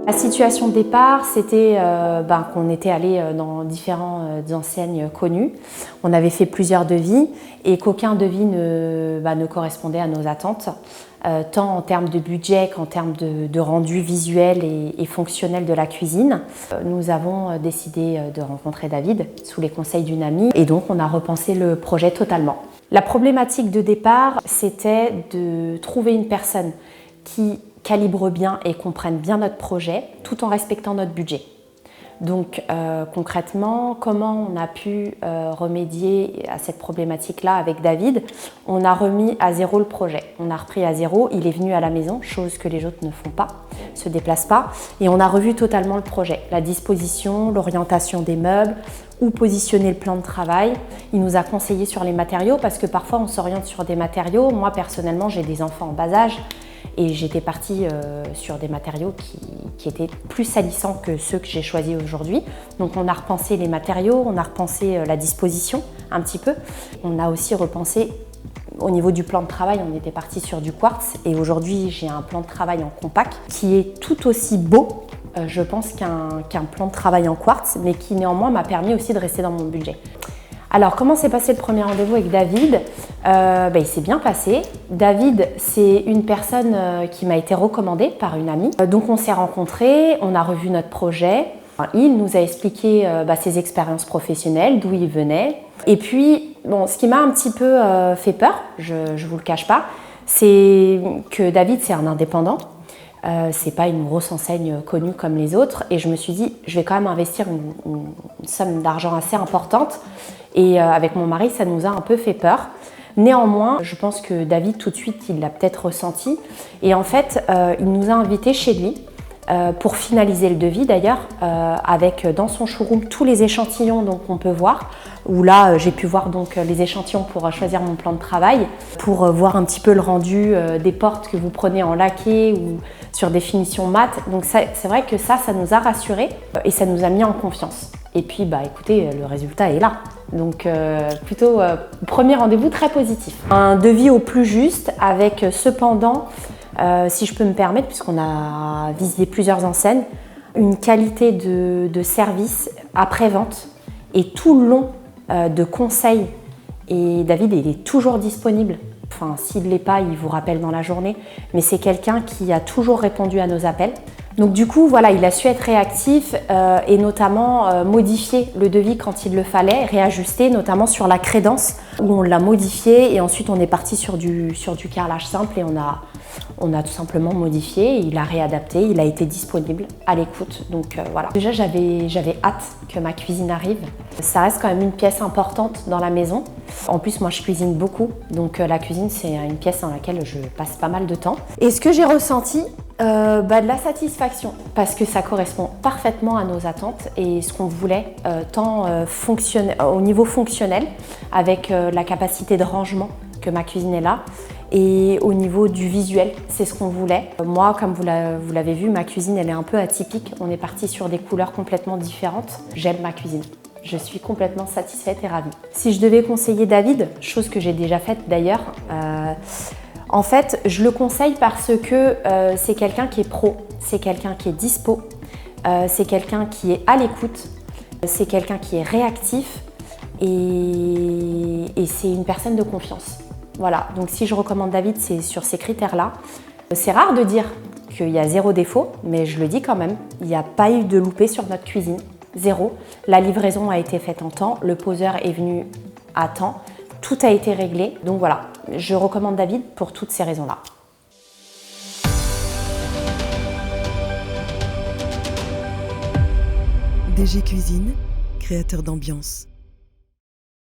La situation de départ, c'était qu'on était allé dans différentes enseignes connues. On avait fait plusieurs devis et qu'aucun devis ne correspondait à nos attentes, tant en termes de budget qu'en termes de rendu visuel et fonctionnel de la cuisine. Nous avons décidé de rencontrer David sous les conseils d'une amie et donc on a repensé le projet totalement. La problématique de départ, c'était de trouver une personne qui calibre bien et comprenne bien notre projet tout en respectant notre budget. Donc concrètement, comment on a pu remédier à cette problématique-là avec David? On a remis à zéro le projet. On a repris à zéro, il est venu à la maison, chose que les autres ne font pas, ne se déplacent pas, et on a revu totalement le projet. La disposition, l'orientation des meubles, où positionner le plan de travail. Il nous a conseillé sur les matériaux parce que parfois on s'oriente sur des matériaux. Moi personnellement, j'ai des enfants en bas âge. Et j'étais partie sur des matériaux qui étaient plus salissants que ceux que j'ai choisis aujourd'hui. Donc on a repensé les matériaux, on a repensé la disposition un petit peu. On a aussi repensé au niveau du plan de travail, on était parti sur du quartz. Et aujourd'hui, j'ai un plan de travail en compact qui est tout aussi beau, je pense, qu'un plan de travail en quartz, mais qui néanmoins m'a permis aussi de rester dans mon budget. Alors, comment s'est passé le premier rendez-vous avec David? Il s'est bien passé. David, c'est une personne qui m'a été recommandée par une amie. Donc, on s'est rencontrés, on a revu notre projet. Il nous a expliqué ses expériences professionnelles, d'où il venait. Et puis, ce qui m'a un petit peu fait peur, je ne vous le cache pas, c'est que David, c'est un indépendant. C'est pas une grosse enseigne connue comme les autres. Et je me suis dit, je vais quand même investir une somme d'argent assez importante. Et avec mon mari, ça nous a un peu fait peur. Néanmoins, je pense que David, tout de suite, il l'a peut-être ressenti. Et en fait, il nous a invités chez lui pour finaliser le devis d'ailleurs, avec dans son showroom tous les échantillons qu'on peut voir. Où là, j'ai pu voir donc les échantillons pour choisir mon plan de travail, pour voir un petit peu le rendu des portes que vous prenez en laqué ou sur des finitions mat. Donc c'est vrai que ça nous a rassurés et ça nous a mis en confiance. Et puis, écoutez, le résultat est là. Donc, plutôt premier rendez-vous très positif. Un devis au plus juste avec cependant, si je peux me permettre, puisqu'on a visité plusieurs enseignes, une qualité de service après-vente et tout le long de conseils. Et David, il est toujours disponible. Enfin, s'il ne l'est pas, il vous rappelle dans la journée. Mais c'est quelqu'un qui a toujours répondu à nos appels. Donc du coup, voilà, il a su être réactif et notamment modifier le devis quand il le fallait, réajuster notamment sur la crédence où on l'a modifié et ensuite on est parti sur du carrelage simple et on a tout simplement modifié, il a réadapté, il a été disponible à l'écoute. Donc voilà. Déjà, j'avais hâte que ma cuisine arrive. Ça reste quand même une pièce importante dans la maison. En plus, moi, je cuisine beaucoup, donc la cuisine, c'est une pièce dans laquelle je passe pas mal de temps. Et ce que j'ai ressenti, de la satisfaction parce que ça correspond parfaitement à nos attentes et ce qu'on voulait tant au niveau fonctionnel avec la capacité de rangement que ma cuisine est là et au niveau du visuel, c'est ce qu'on voulait. Moi, comme vous l'avez vu, ma cuisine elle est un peu atypique, on est parti sur des couleurs complètement différentes. J'aime ma cuisine. Je suis complètement satisfaite et ravie. Si je devais conseiller David, chose que j'ai déjà faite d'ailleurs, en fait, je le conseille parce que c'est quelqu'un qui est pro, c'est quelqu'un qui est dispo, c'est quelqu'un qui est à l'écoute, c'est quelqu'un qui est réactif et c'est une personne de confiance. Voilà, donc si je recommande David, c'est sur ces critères-là. C'est rare de dire qu'il y a zéro défaut, mais je le dis quand même, il n'y a pas eu de loupé sur notre cuisine, zéro. La livraison a été faite en temps, le poseur est venu à temps. Tout a été réglé, donc voilà, je recommande David pour toutes ces raisons-là. DG Cuisine, créateur d'ambiance.